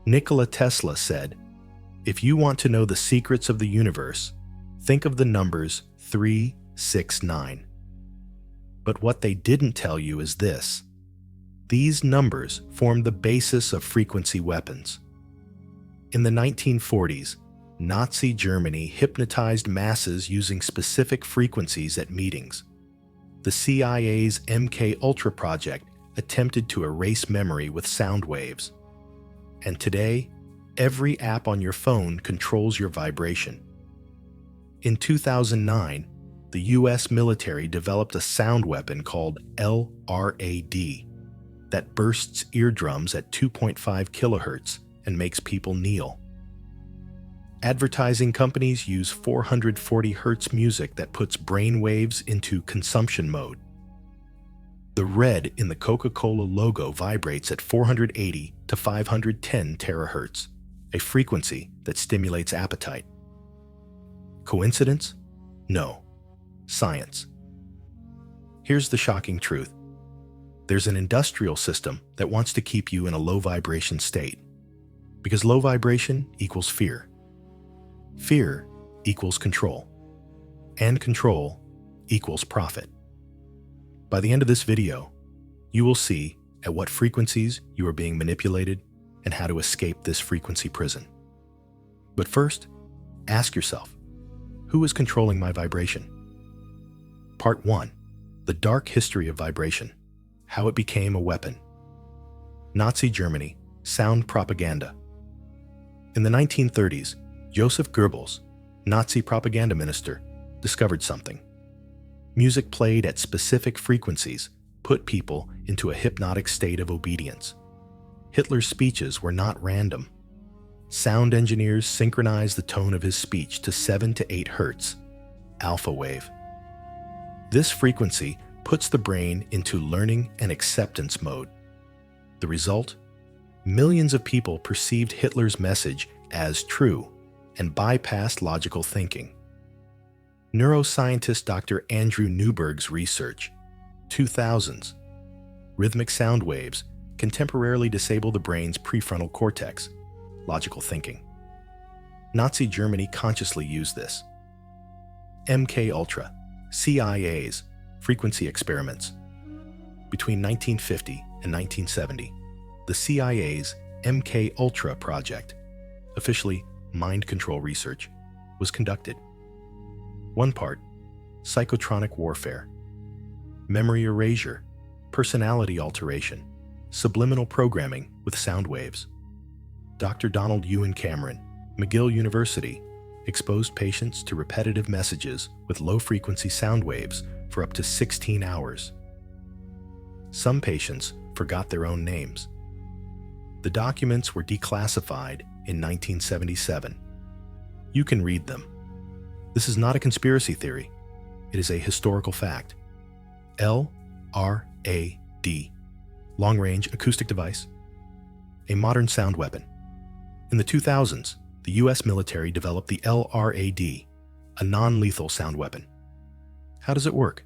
Nikola Tesla said, "If you want to know the secrets of the universe, think of the numbers 3, 6, 9. But what they didn't tell you is this. These numbers form the basis of frequency weapons. In the 1940s, Nazi Germany hypnotized masses using specific frequencies at meetings. The CIA's MK Ultra project attempted to erase memory with sound waves. And today, every app on your phone controls your vibration. In 2009, the US military developed a sound weapon called LRAD that bursts eardrums at 2.5 kilohertz and makes people kneel. Advertising companies use 440 hertz music that puts brain waves into consumption mode. The red in the Coca-Cola logo vibrates at 480 to 510 terahertz, a frequency that stimulates appetite. Coincidence? No. Science. Here's the shocking truth. There's an industrial system that wants to keep you in a low vibration state, because low vibration equals fear. Fear equals control, and control equals profit. By the end of this video, you will see at what frequencies you are being manipulated and how to escape this frequency prison. But first, ask yourself, who is controlling my vibration? Part 1. The dark history of vibration, how it became a weapon. Nazi Germany, sound propaganda. In the 1930s, Joseph Goebbels, Nazi propaganda minister, discovered something. Music played at specific frequencies put people into a hypnotic state of obedience. Hitler's speeches were not random. Sound engineers synchronized the tone of his speech to 7 to 8 hertz, alpha wave. This frequency puts the brain into learning and acceptance mode. The result? Millions of people perceived Hitler's message as true and bypassed logical thinking. Neuroscientist Dr. Andrew Newberg's research, 2000s, rhythmic sound waves can temporarily disable the brain's prefrontal cortex, logical thinking. Nazi Germany consciously used this. MK Ultra, CIA's frequency experiments. Between 1950 and 1970, the CIA's MK Ultra project, officially mind control research, was conducted. One part, psychotronic warfare, memory erasure, personality alteration, subliminal programming with sound waves. Dr. Donald Ewan Cameron, McGill University, exposed patients to repetitive messages with low-frequency sound waves for up to 16 hours. Some patients forgot their own names. The documents were declassified in 1977. You can read them. This is not a conspiracy theory. It is a historical fact. LRAD, long-range acoustic device, a modern sound weapon. In the 2000s, the US military developed the LRAD, a non-lethal sound weapon. How does it work?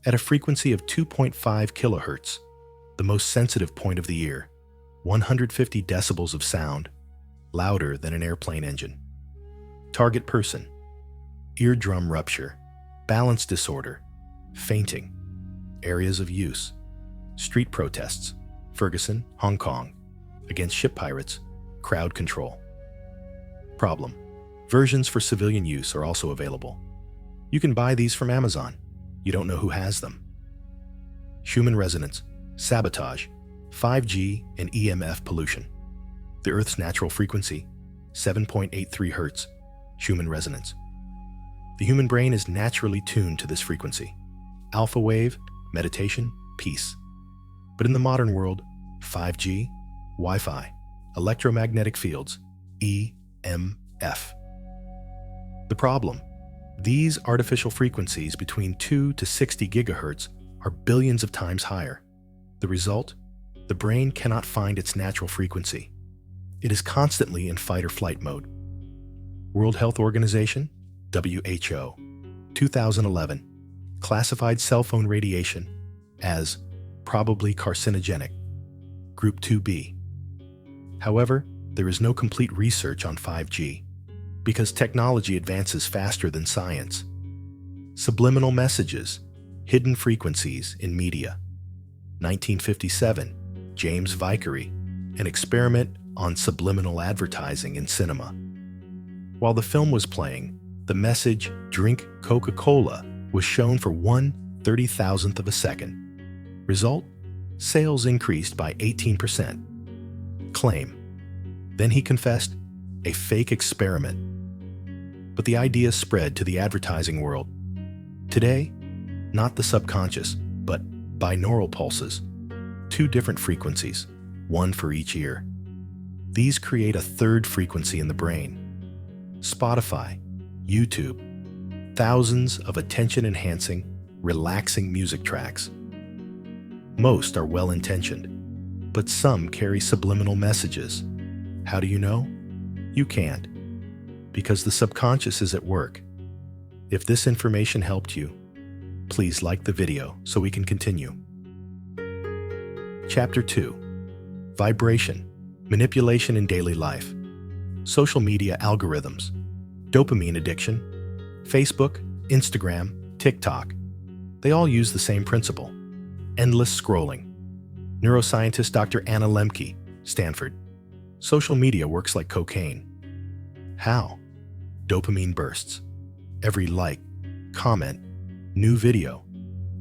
At a frequency of 2.5 kilohertz, the most sensitive point of the ear, 150 decibels of sound, louder than an airplane engine. Target person: eardrum rupture, balance disorder, fainting. Areas of use: street protests, Ferguson, Hong Kong, against ship pirates, crowd control. Problem: versions for civilian use are also available. You can buy these from Amazon. You don't know who has them. Human resonance, sabotage, 5G and EMF pollution. The Earth's natural frequency, 7.83 hertz, human resonance. The human brain is naturally tuned to this frequency. Alpha wave, meditation, peace. But in the modern world, 5G, Wi-Fi, electromagnetic fields, EMF. The problem: these artificial frequencies between 2 to 60 gigahertz are billions of times higher. The result? The brain cannot find its natural frequency. It is constantly in fight or flight mode. World Health Organization, WHO, 2011, classified cell phone radiation as probably carcinogenic, Group 2B. However, there is no complete research on 5G because technology advances faster than science. Subliminal messages, hidden frequencies in media. 1957, James Vickery, an experiment on subliminal advertising in cinema. While the film was playing, the message, "Drink Coca-Cola," was shown for 1/30,000th of a second. Result? Sales increased by 18%. Claim. Then he confessed, a fake experiment. But the idea spread to the advertising world. Today, not the subconscious, but binaural pulses, 2 different frequencies, 1 for each ear. These create a 3rd frequency in the brain. Spotify, YouTube, thousands of attention-enhancing, relaxing music tracks. Most are well-intentioned, but some carry subliminal messages. How do you know? You can't, because the subconscious is at work. If this information helped you, please like the video so we can continue. Chapter 2. Vibration, Manipulation in Daily Life. Social media algorithms. Dopamine addiction. Facebook, Instagram, TikTok. They all use the same principle. Endless scrolling. Neuroscientist Dr. Anna Lemke, Stanford. Social media works like cocaine. How? Dopamine bursts. Every like, comment, new video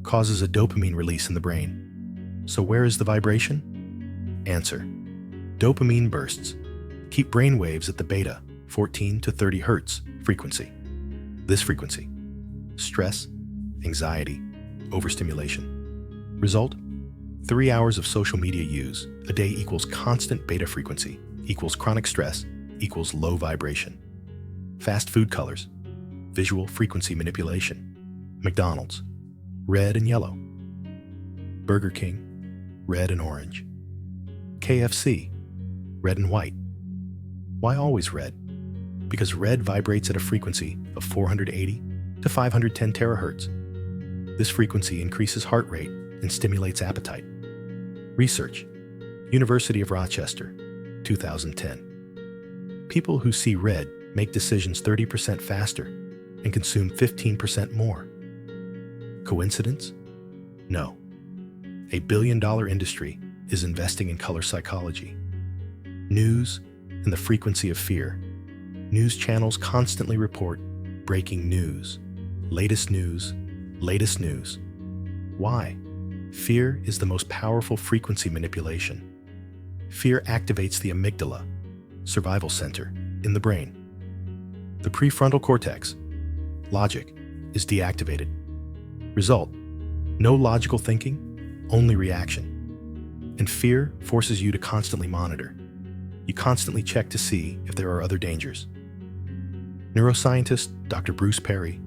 causes a dopamine release in the brain. So where is the vibration? Answer. Dopamine bursts keep brain waves at the beta, 14 to 30 hertz frequency. This frequency. Stress, anxiety, overstimulation. Result? 3 hours of social media use a day equals constant beta frequency, equals chronic stress, equals low vibration. Fast food colors. Visual frequency manipulation. McDonald's, red and yellow. Burger King, red and orange. KFC, red and white. Why always red? Because red vibrates at a frequency of 480 to 510 terahertz. This frequency increases heart rate and stimulates appetite. Research, University of Rochester, 2010. People who see red make decisions 30% faster and consume 15% more. Coincidence? No. A billion-dollar industry is investing in color psychology. News and the frequency of fear. News channels constantly report breaking news, latest news, latest news. Why? Fear is the most powerful frequency manipulation. Fear activates the amygdala, survival center, in the brain. The prefrontal cortex, logic, is deactivated. Result, no logical thinking, only reaction. And fear forces you to constantly monitor. You constantly check to see if there are other dangers. Neuroscientist Dr. Bruce Perry.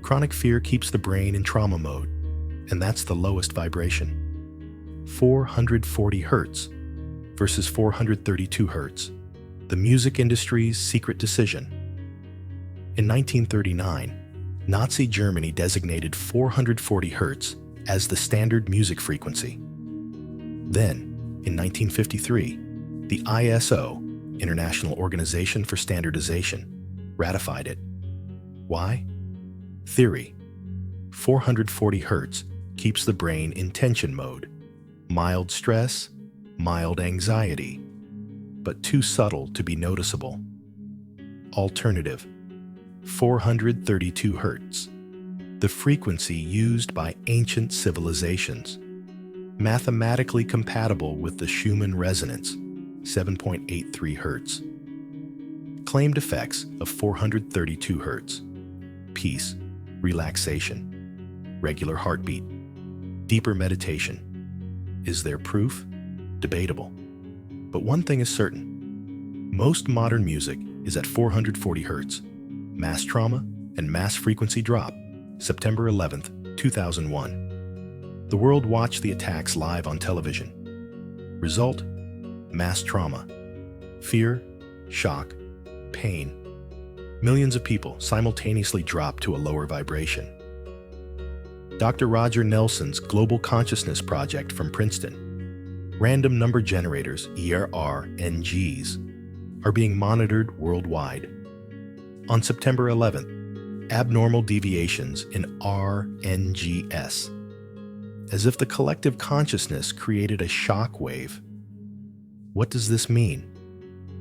Chronic fear keeps the brain in trauma mode, and that's the lowest vibration. 440 hertz versus 432 hertz. The music industry's secret decision. In 1939, Nazi Germany designated 440 hertz as the standard music frequency. Then, in 1953, the ISO, International Organization for Standardization, ratified it. Why? Theory. 440 hertz keeps the brain in tension mode. Mild stress, mild anxiety, but too subtle to be noticeable. Alternative. 432 hertz. The frequency used by ancient civilizations. Mathematically compatible with the Schumann resonance, 7.83 hertz. Claimed effects of 432 hertz. Peace, relaxation, regular heartbeat, deeper meditation. Is there proof? Debatable. But one thing is certain. Most modern music is at 440 hertz. Mass trauma and mass frequency drop, September 11th, 2001. The world watched the attacks live on television. Result? Mass trauma. Fear, shock, pain. Millions of people simultaneously drop to a lower vibration. Dr. Roger Nelson's Global Consciousness Project from Princeton. Random number generators, ERNGs, are being monitored worldwide. On September 11th, abnormal deviations in RNGS, as if the collective consciousness created a shock wave. What does this mean?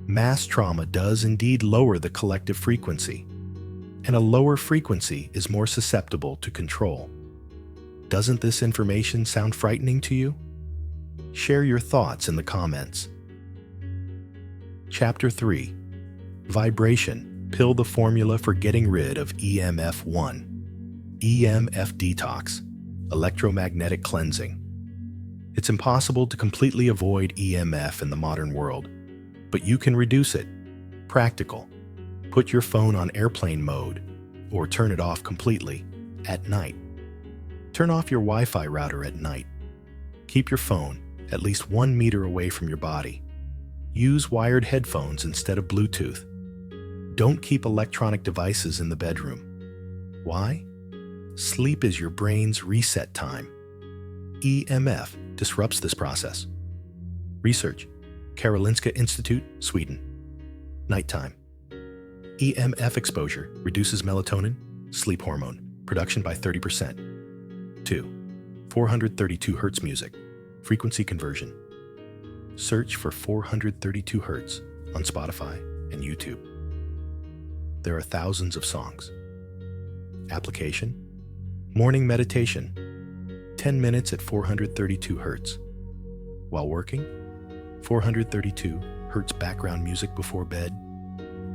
Mass trauma does indeed lower the collective frequency, and a lower frequency is more susceptible to control. Doesn't this information sound frightening to you? Share your thoughts in the comments. Chapter 3. Vibration. Pill the formula for getting rid of EMF1. EMF detox. Electromagnetic cleansing. It's impossible to completely avoid EMF in the modern world, but you can reduce it. Practical. Put your phone on airplane mode or turn it off completely at night. Turn off your Wi-Fi router at night. Keep your phone at least 1 meter away from your body. Use wired headphones instead of Bluetooth. Don't keep electronic devices in the bedroom. Why? Sleep is your brain's reset time. EMF disrupts this process. Research. Karolinska Institute, Sweden. Nighttime. EMF exposure reduces melatonin, sleep hormone, production by 30%. 2. 432 Hz music. Frequency conversion. Search for 432 Hz on Spotify and YouTube. There are thousands of songs. Application. Morning meditation. 10 minutes at 432 Hz. While working, 432 Hz background music before bed.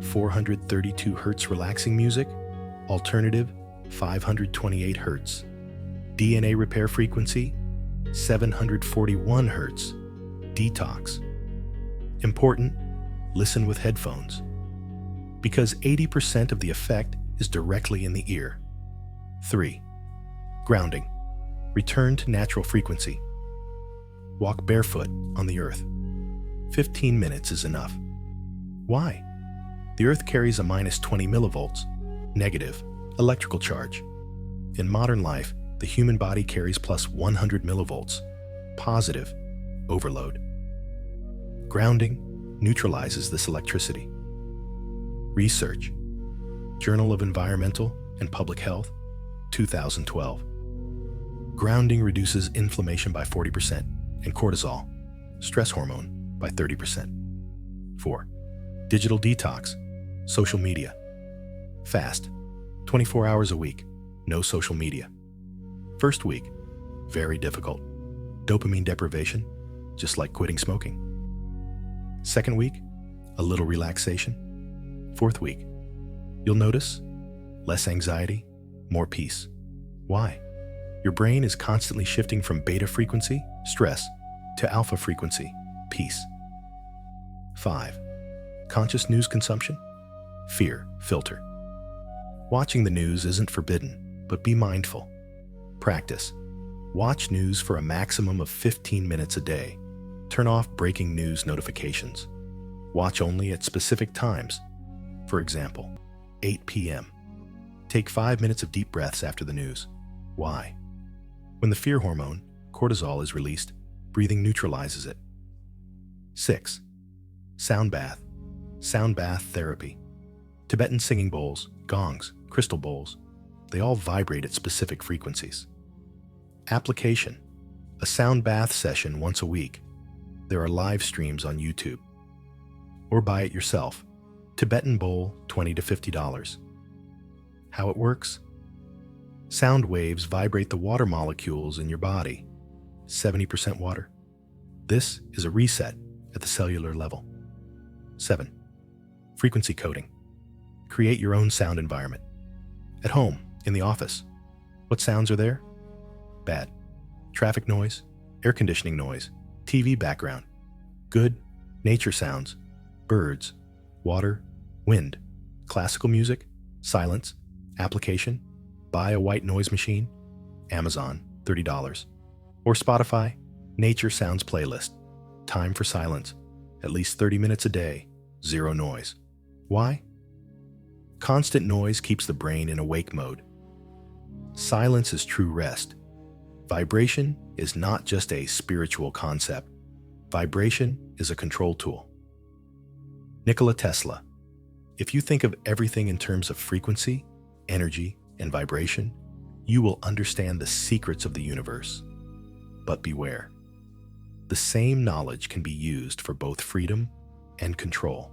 432 Hz relaxing music. Alternative, 528 Hz. DNA repair frequency, 741 Hz. Detox. Important, listen with headphones, because 80% of the effect is directly in the ear. 3. Grounding. Return to natural frequency. Walk barefoot on the earth. 15 minutes is enough. Why? The earth carries a minus 20 millivolts, negative, electrical charge. In modern life, the human body carries plus 100 millivolts, positive, overload. Grounding neutralizes this electricity. Research. Journal of Environmental and Public Health, 2012. Grounding reduces inflammation by 40% and cortisol, stress hormone, by 30%. 4. Digital detox. Social media. Fast. 24 hours a week. No social media. First week. Very difficult. Dopamine deprivation, just like quitting smoking. Second week. A little relaxation. Fourth week. You'll notice less anxiety, more peace. Why? Your brain is constantly shifting from beta frequency, stress, to alpha frequency, peace. 5. Conscious news consumption. Fear filter. Watching the news isn't forbidden, but be mindful. Practice. Watch news for a maximum of 15 minutes a day. Turn off breaking news notifications. Watch only at specific times. For example, 8 p.m. Take 5 minutes of deep breaths after the news. Why? When the fear hormone, cortisol, is released, breathing neutralizes it. 6. Sound bath. Sound bath therapy. Tibetan singing bowls, gongs, crystal bowls, they all vibrate at specific frequencies. Application. A sound bath session once a week. There are live streams on YouTube. Or buy it yourself. Tibetan bowl, $20 to $50. How it works? Sound waves vibrate the water molecules in your body. 70% water. This is a reset at the cellular level. 7. Frequency coding. Create your own sound environment. At home, in the office. What sounds are there? Bad. Traffic noise, air conditioning noise, TV background. Good. Nature sounds, birds, water, wind, classical music, silence, application. Buy a white noise machine, Amazon, $30. Or Spotify, nature sounds playlist. Time for silence, at least 30 minutes a day, zero noise. Why? Constant noise keeps the brain in awake mode. Silence is true rest. Vibration is not just a spiritual concept. Vibration is a control tool. Nikola Tesla. If you think of everything in terms of frequency, energy, and vibration, you will understand the secrets of the universe. But beware. The same knowledge can be used for both freedom and control.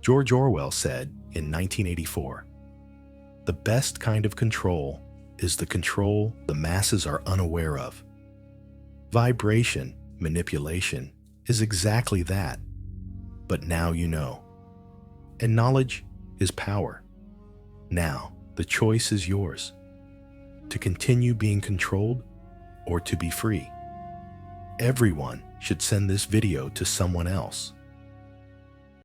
George Orwell said in 1984, "The best kind of control is the control the masses are unaware of." Vibration manipulation is exactly that. But now you know. And knowledge is power. Now, the choice is yours. To continue being controlled or to be free. Everyone should send this video to someone else.